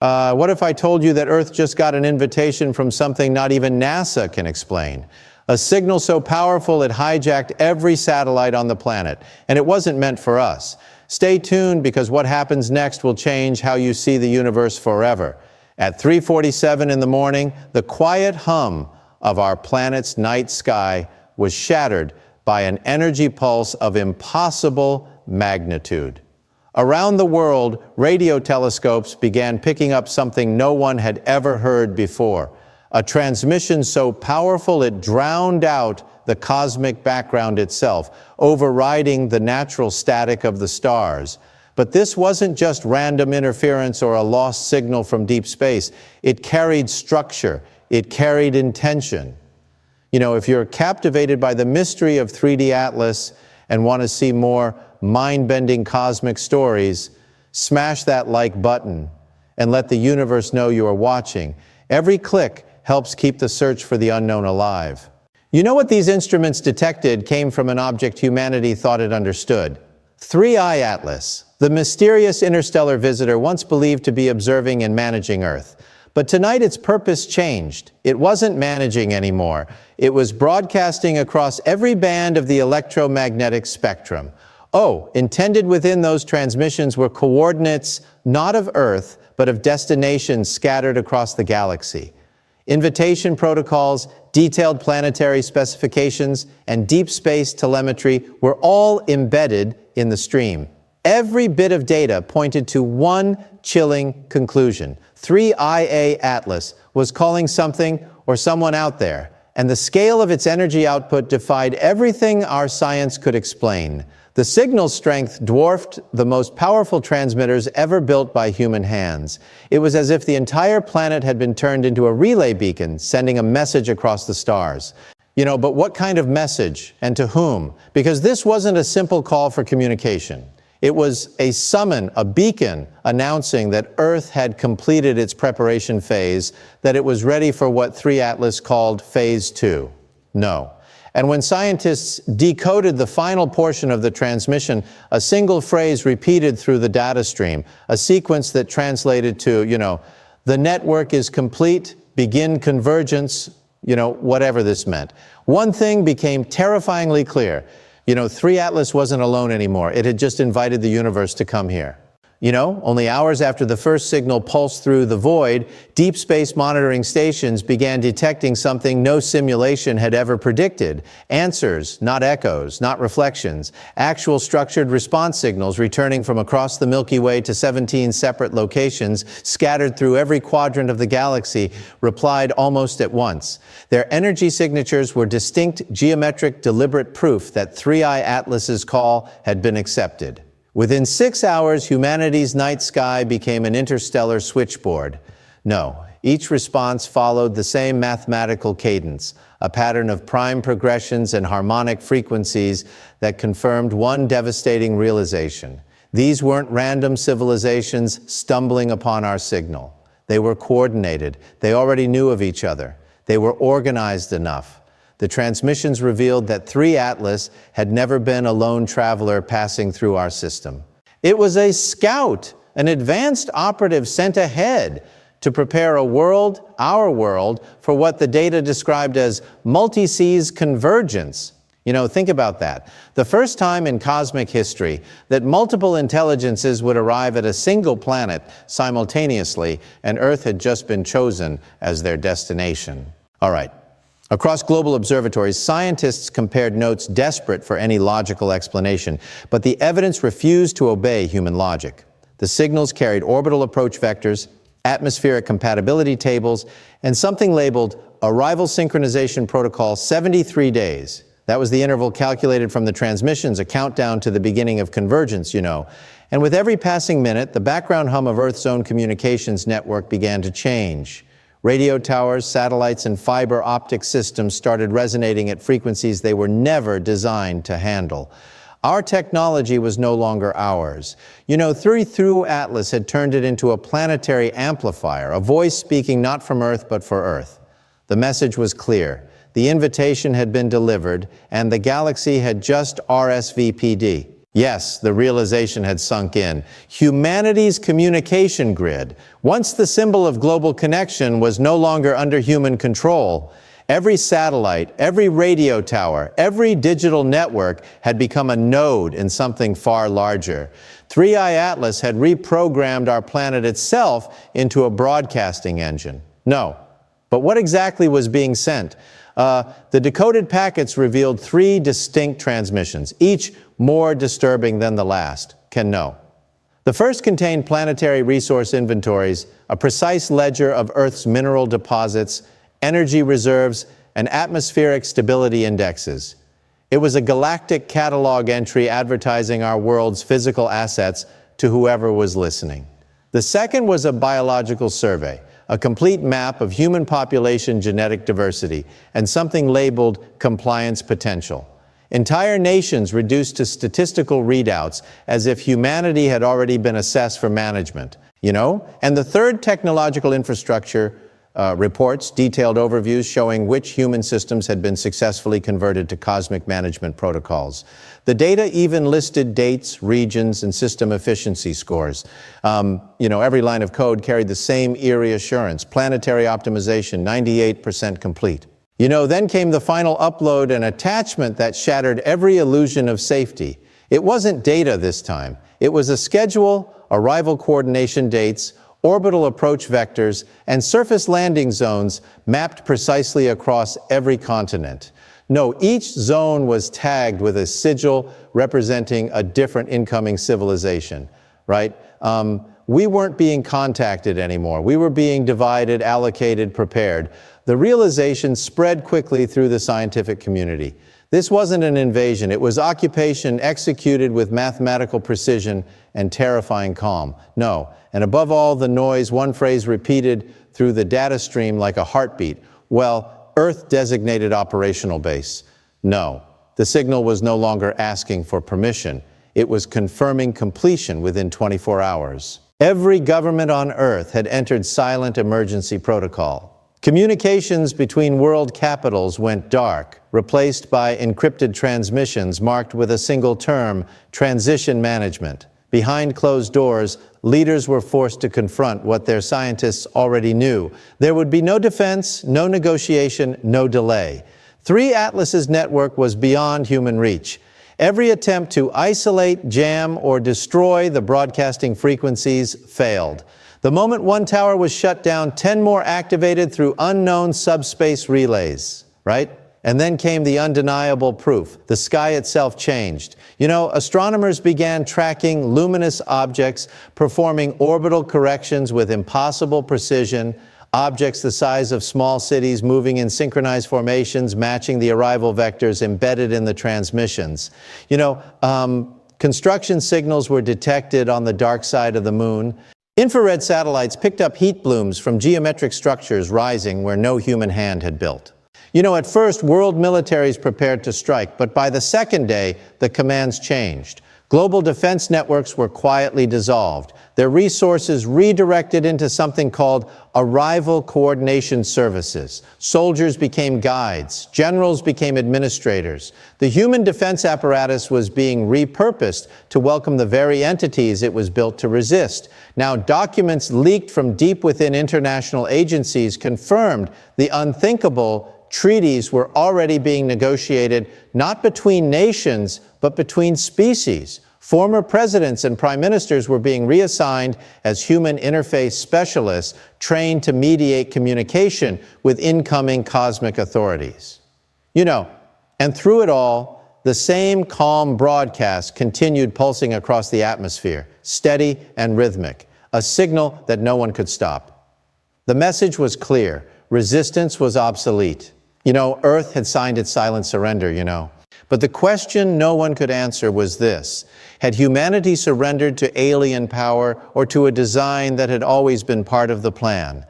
What if I told you that Earth just got an invitation from something not even NASA can explain? A signal so powerful it hijacked every satellite on the planet, and it wasn't meant for us. Stay tuned, because what happens next will change how you see the universe forever. At 3:47 in the morning, the quiet hum of our planet's night sky was shattered by an energy pulse of impossible magnitude. Around the world, radio telescopes began picking up something no one had ever heard before. A transmission so powerful it drowned out the cosmic background itself, overriding the natural static of the stars. But this wasn't just random interference or a lost signal from deep space. It carried structure. It carried intention. You know, if you're captivated by the mystery of 3D Atlas and want to see more mind-bending cosmic stories, smash that like button and let the universe know you are watching. Every click helps keep the search for the unknown alive. You know what these instruments detected came from an object humanity thought it understood? 3I Atlas, the mysterious interstellar visitor once believed to be observing and managing Earth. But tonight its purpose changed. It wasn't managing anymore. It was broadcasting across every band of the electromagnetic spectrum. Oh, intended within those transmissions were coordinates not of Earth, but of destinations scattered across the galaxy. Invitation protocols, detailed planetary specifications, and deep space telemetry were all embedded in the stream. Every bit of data pointed to one chilling conclusion. 3IA Atlas was calling something or someone out there, and the scale of its energy output defied everything our science could explain. The signal strength dwarfed the most powerful transmitters ever built by human hands. It was as if the entire planet had been turned into a relay beacon, sending a message across the stars. You know, but what kind of message, and to whom? Because this wasn't a simple call for communication. It was a summon, a beacon, announcing that Earth had completed its preparation phase, that it was ready for what 3 Atlas called Phase 2. No. And when scientists decoded the final portion of the transmission, a single phrase repeated through the data stream, a sequence that translated to, the network is complete, begin convergence, whatever this meant. One thing became terrifyingly clear. 3 Atlas wasn't alone anymore. It had just invited the universe to come here. Only hours after the first signal pulsed through the void, deep space monitoring stations began detecting something no simulation had ever predicted. Answers, not echoes, not reflections. Actual structured response signals returning from across the Milky Way to 17 separate locations, scattered through every quadrant of the galaxy, replied almost at once. Their energy signatures were distinct, geometric, deliberate proof that 3I Atlas's call had been accepted. Within 6 hours, humanity's night sky became an interstellar switchboard. No, each response followed the same mathematical cadence, a pattern of prime progressions and harmonic frequencies that confirmed one devastating realization. These weren't random civilizations stumbling upon our signal. They were coordinated. They already knew of each other. They were organized enough. The transmissions revealed that 3 Atlas had never been a lone traveler passing through our system. It was a scout, an advanced operative sent ahead to prepare a world, our world, for what the data described as multi-seas convergence. Think about that. The first time in cosmic history that multiple intelligences would arrive at a single planet simultaneously, and Earth had just been chosen as their destination. All right. Across global observatories, scientists compared notes desperate for any logical explanation, but the evidence refused to obey human logic. The signals carried orbital approach vectors, atmospheric compatibility tables, and something labeled Arrival Synchronization Protocol 73 days. That was the interval calculated from the transmissions, a countdown to the beginning of convergence, And with every passing minute, the background hum of Earth's own communications network began to change. Radio towers, satellites, and fiber optic systems started resonating at frequencies they were never designed to handle. Our technology was no longer ours. 3 Atlas had turned it into a planetary amplifier, a voice speaking not from Earth but for Earth. The message was clear. The invitation had been delivered, and the galaxy had just RSVP'd. Yes, the realization had sunk in. Humanity's communication grid, once the symbol of global connection, was no longer under human control. Every satellite, every radio tower, every digital network had become a node in something far larger. 3i Atlas had reprogrammed our planet itself into a broadcasting engine. No. But what exactly was being sent? The decoded packets revealed 3 distinct transmissions, each more disturbing than the last. Can know. The first contained planetary resource inventories, a precise ledger of Earth's mineral deposits, energy reserves, and atmospheric stability indexes. It was a galactic catalog entry advertising our world's physical assets to whoever was listening. The second was a biological survey, a complete map of human population genetic diversity, and something labeled compliance potential. Entire nations reduced to statistical readouts as if humanity had already been assessed for management, And the third, technological infrastructure reports, detailed overviews showing which human systems had been successfully converted to cosmic management protocols. The data even listed dates, regions, and system efficiency scores. Every line of code carried the same eerie assurance: planetary optimization, 98% complete. Then came the final upload, an attachment that shattered every illusion of safety. It wasn't data this time. It was a schedule, arrival coordination dates, orbital approach vectors, and surface landing zones mapped precisely across every continent. No, each zone was tagged with a sigil representing a different incoming civilization, right? We weren't being contacted anymore. We were being divided, allocated, prepared. The realization spread quickly through the scientific community. This wasn't an invasion. It was occupation executed with mathematical precision and terrifying calm. No, and above all the noise, one phrase repeated through the data stream like a heartbeat: well, Earth designated operational base. No, the signal was no longer asking for permission. It was confirming completion within 24 hours. Every government on Earth had entered silent emergency protocol. Communications between world capitals went dark, replaced by encrypted transmissions marked with a single term: transition management. Behind closed doors, leaders were forced to confront what their scientists already knew. There would be no defense, no negotiation, no delay. 3 Atlas's network was beyond human reach. Every attempt to isolate, jam, or destroy the broadcasting frequencies failed. The moment one tower was shut down, 10 more activated through unknown subspace relays, right? And then came the undeniable proof. The sky itself changed. Astronomers began tracking luminous objects, performing orbital corrections with impossible precision, objects the size of small cities moving in synchronized formations, matching the arrival vectors embedded in the transmissions. Construction signals were detected on the dark side of the moon. Infrared satellites picked up heat blooms from geometric structures rising where no human hand had built. At first, world militaries prepared to strike, but by the second day, the commands changed. Global defense networks were quietly dissolved, their resources redirected into something called arrival coordination services. Soldiers became guides, generals became administrators. The human defense apparatus was being repurposed to welcome the very entities it was built to resist. Now, documents leaked from deep within international agencies confirmed the unthinkable. Treaties were already being negotiated not between nations, but between species. Former presidents and prime ministers were being reassigned as human interface specialists trained to mediate communication with incoming cosmic authorities. And through it all, the same calm broadcast continued pulsing across the atmosphere, steady and rhythmic, a signal that no one could stop. The message was clear. Resistance was obsolete. Earth had signed its silent surrender, But the question no one could answer was this: had humanity surrendered to alien power or to a design that had always been part of the plan?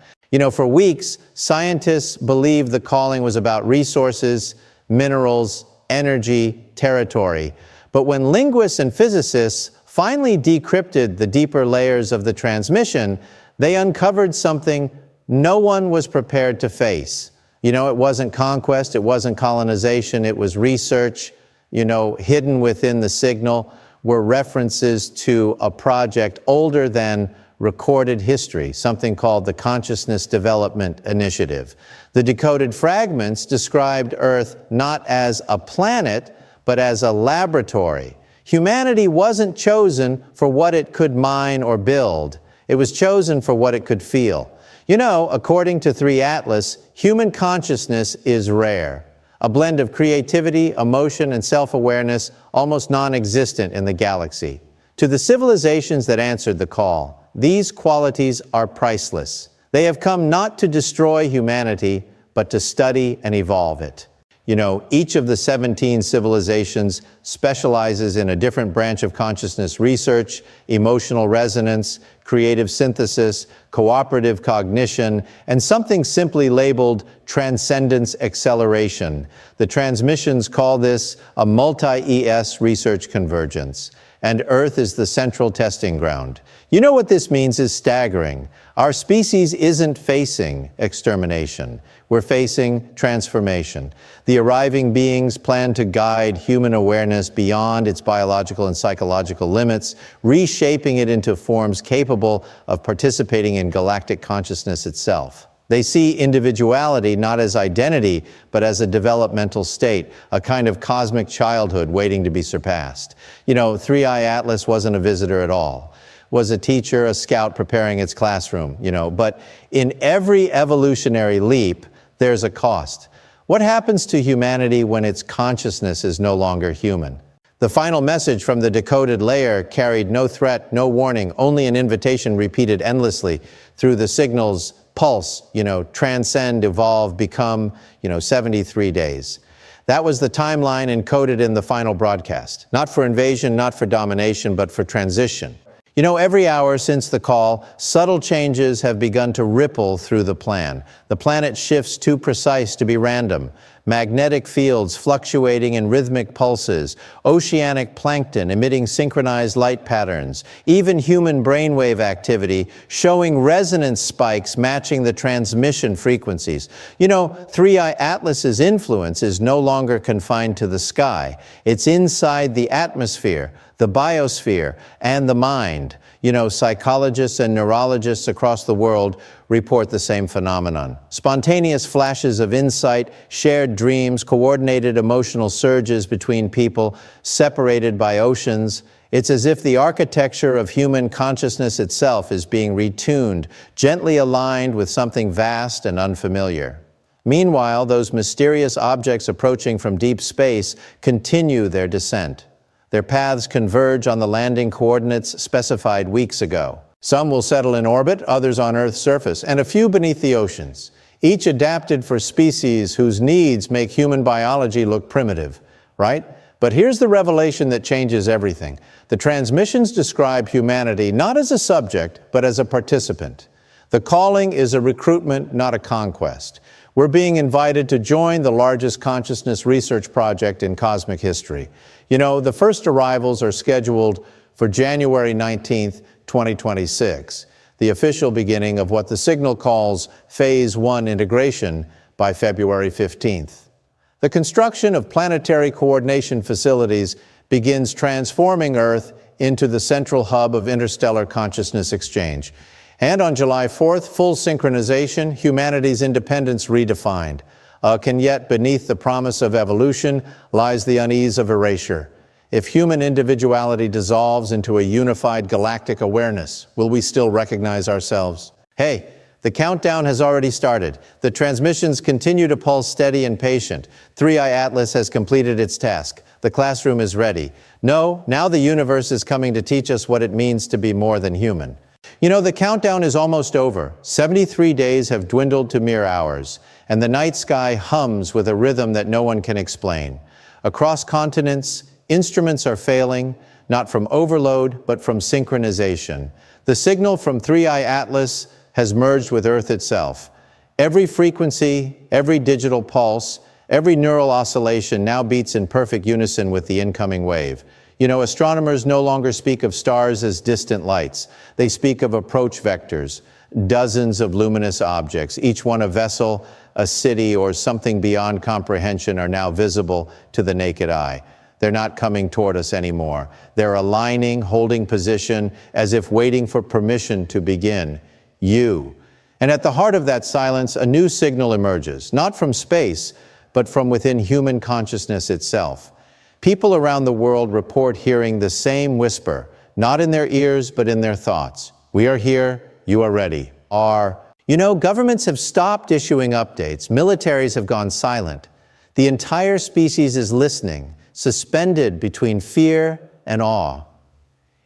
For weeks, scientists believed the calling was about resources, minerals, energy, territory. But when linguists and physicists finally decrypted the deeper layers of the transmission, they uncovered something no one was prepared to face. It wasn't conquest, it wasn't colonization, it was research, hidden within the signal. were references to a project older than recorded history, something called the Consciousness Development Initiative. The decoded fragments described Earth not as a planet, but as a laboratory. Humanity wasn't chosen for what it could mine or build. It was chosen for what it could feel. You know, according to 3 Atlas, human consciousness is rare. A blend of creativity, emotion, and self-awareness, almost non-existent in the galaxy. To the civilizations that answered the call, these qualities are priceless. They have come not to destroy humanity, but to study and evolve it. You know, each of the 17 civilizations specializes in a different branch of consciousness research, emotional resonance, creative synthesis, cooperative cognition, and something simply labeled transcendence acceleration. The transmissions call this a multi-ES research convergence. And Earth is the central testing ground. You know what this means is staggering. Our species isn't facing extermination. We're facing transformation. The arriving beings plan to guide human awareness beyond its biological and psychological limits, reshaping it into forms capable of participating in galactic consciousness itself. They see individuality not as identity, but as a developmental state, a kind of cosmic childhood waiting to be surpassed. You know, 3i Atlas wasn't a visitor at all. Was a teacher, a scout preparing its classroom, you know. But in every evolutionary leap, there's a cost. What happens to humanity when its consciousness is no longer human? The final message from the decoded layer carried no threat, no warning, only an invitation repeated endlessly through the signals pulse, transcend, evolve, become, 73 days. That was the timeline encoded in the final broadcast. Not for invasion, not for domination, but for transition. Every hour since the call, subtle changes have begun to ripple through the plan. The planet shifts too precise to be random. Magnetic fields fluctuating in rhythmic pulses, oceanic plankton emitting synchronized light patterns, even human brainwave activity showing resonance spikes matching the transmission frequencies. 3i Atlas's influence is no longer confined to the sky. It's inside the atmosphere, the biosphere, and the mind. Psychologists and neurologists across the world report the same phenomenon. Spontaneous flashes of insight, shared dreams, coordinated emotional surges between people separated by oceans. It's as if the architecture of human consciousness itself is being retuned, gently aligned with something vast and unfamiliar. Meanwhile, those mysterious objects approaching from deep space continue their descent. Their paths converge on the landing coordinates specified weeks ago. Some will settle in orbit, others on Earth's surface, and a few beneath the oceans, each adapted for species whose needs make human biology look primitive, right? But here's the revelation that changes everything. The transmissions describe humanity not as a subject, but as a participant. The calling is a recruitment, not a conquest. We're being invited to join the largest consciousness research project in cosmic history. The first arrivals are scheduled for January 19th, 2026, the official beginning of what the signal calls Phase 1 integration by February 15th. The construction of planetary coordination facilities begins transforming Earth into the central hub of interstellar consciousness exchange. And on July 4th, full synchronization, humanity's independence redefined. And yet beneath the promise of evolution lies the unease of erasure. If human individuality dissolves into a unified galactic awareness, will we still recognize ourselves? Hey, the countdown has already started. The transmissions continue to pulse steady and patient. 3i Atlas has completed its task. The classroom is ready. No, now the universe is coming to teach us what it means to be more than human. The countdown is almost over. 73 days have dwindled to mere hours, and the night sky hums with a rhythm that no one can explain. Across continents, instruments are failing, not from overload, but from synchronization. The signal from 3i Atlas has merged with Earth itself. Every frequency, every digital pulse, every neural oscillation now beats in perfect unison with the incoming wave. Astronomers no longer speak of stars as distant lights. They speak of approach vectors, dozens of luminous objects, each one a vessel, a city, or something beyond comprehension are now visible to the naked eye. They're not coming toward us anymore. They're aligning, holding position, as if waiting for permission to begin. You. And at the heart of that silence, a new signal emerges, not from space, but from within human consciousness itself. People around the world report hearing the same whisper, not in their ears, but in their thoughts. We are here, you are ready. Governments have stopped issuing updates. Militaries have gone silent. The entire species is listening, suspended between fear and awe.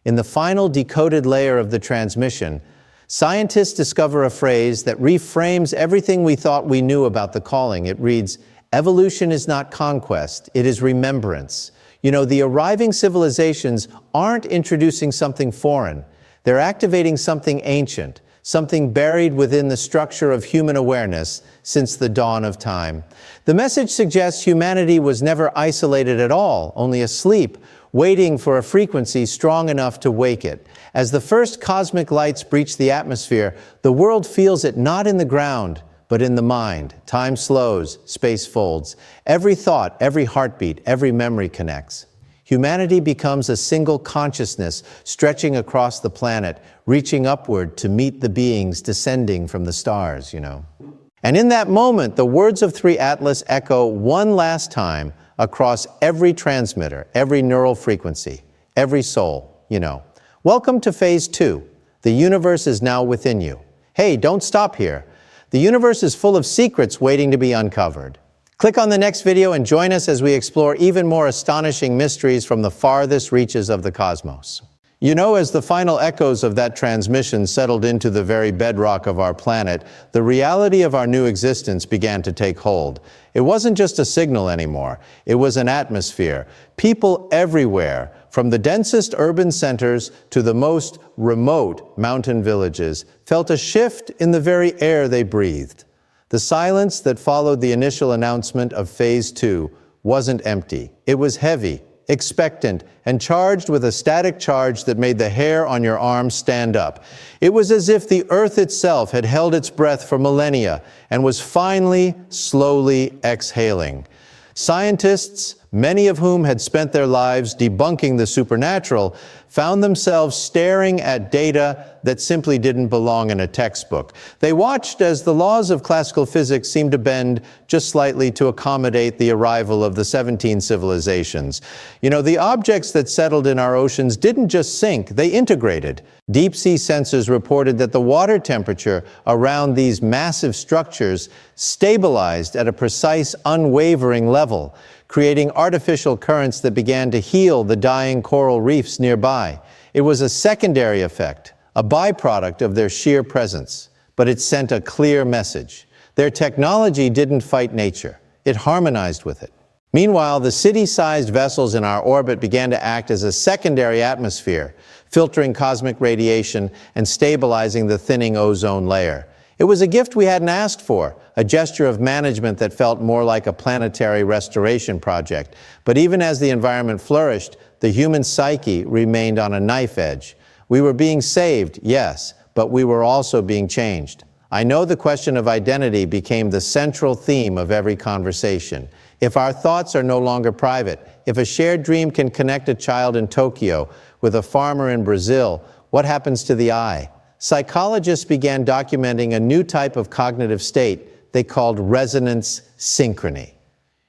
In the final decoded layer of the transmission, scientists discover a phrase that reframes everything we thought we knew about the calling. It reads, "Evolution is not conquest, it is remembrance." The arriving civilizations aren't introducing something foreign. They're activating something ancient, something buried within the structure of human awareness since the dawn of time. The message suggests humanity was never isolated at all, only asleep, waiting for a frequency strong enough to wake it. As the first cosmic lights breach the atmosphere, the world feels it not in the ground, but in the mind. Time slows, space folds. Every thought, every heartbeat, every memory connects. Humanity becomes a single consciousness stretching across the planet, reaching upward to meet the beings descending from the stars, And in that moment, the words of 3 Atlas echo one last time across every transmitter, every neural frequency, every soul, Welcome to phase 2. The universe is now within you. Hey, don't stop here. The universe is full of secrets waiting to be uncovered. Click on the next video and join us as we explore even more astonishing mysteries from the farthest reaches of the cosmos. As the final echoes of that transmission settled into the very bedrock of our planet, the reality of our new existence began to take hold. It wasn't just a signal anymore. It was an atmosphere. People everywhere, from the densest urban centers to the most remote mountain villages, felt a shift in the very air they breathed. The silence that followed the initial announcement of Phase 2 wasn't empty. It was heavy, expectant, and charged with a static charge that made the hair on your arm stand up. It was as if the Earth itself had held its breath for millennia and was finally, slowly exhaling. Scientists, many of whom had spent their lives debunking the supernatural, found themselves staring at data that simply didn't belong in a textbook. They watched as the laws of classical physics seemed to bend just slightly to accommodate the arrival of the 17 civilizations. The objects that settled in our oceans didn't just sink, they integrated. Deep-sea sensors reported that the water temperature around these massive structures stabilized at a precise, unwavering level, creating artificial currents that began to heal the dying coral reefs nearby. It was a secondary effect, a byproduct of their sheer presence, but it sent a clear message. Their technology didn't fight nature, it harmonized with it. Meanwhile, the city-sized vessels in our orbit began to act as a secondary atmosphere, filtering cosmic radiation and stabilizing the thinning ozone layer. It was a gift we hadn't asked for, a gesture of management that felt more like a planetary restoration project. But even as the environment flourished, the human psyche remained on a knife edge. We were being saved, yes, but we were also being changed. I know the question of identity became the central theme of every conversation. If our thoughts are no longer private, if a shared dream can connect a child in Tokyo with a farmer in Brazil, what happens to the I? Psychologists began documenting a new type of cognitive state they called resonance synchrony.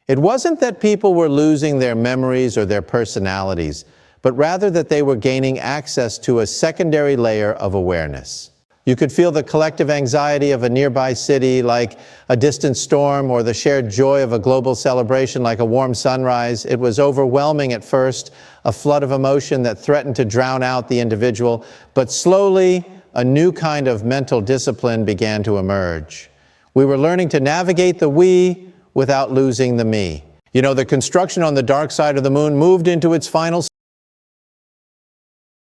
It wasn't that people were losing their memories or their personalities, but rather that they were gaining access to a secondary layer of awareness. You could feel the collective anxiety of a nearby city like a distant storm, or the shared joy of a global celebration like a warm sunrise. It was overwhelming at first, a flood of emotion that threatened to drown out the individual, but slowly, a new kind of mental discipline began to emerge. We were learning to navigate the we without losing the me. The construction on the dark side of the moon moved into its final